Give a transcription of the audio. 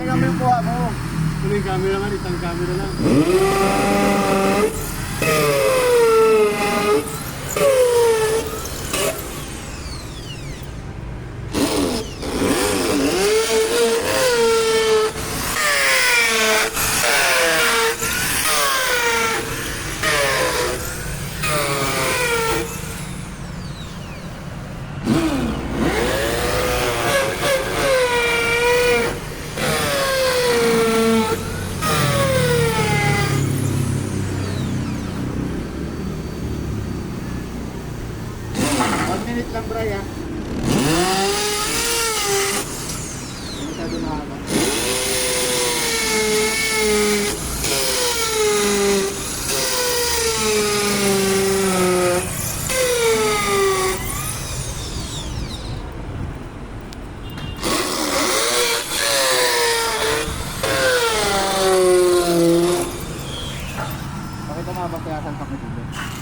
kami po ako. Ano yung camera man, isang camera lang. Minute lang, Bray, ha? Masyado mahaba. Pakita nga ba kaya saan pa dito?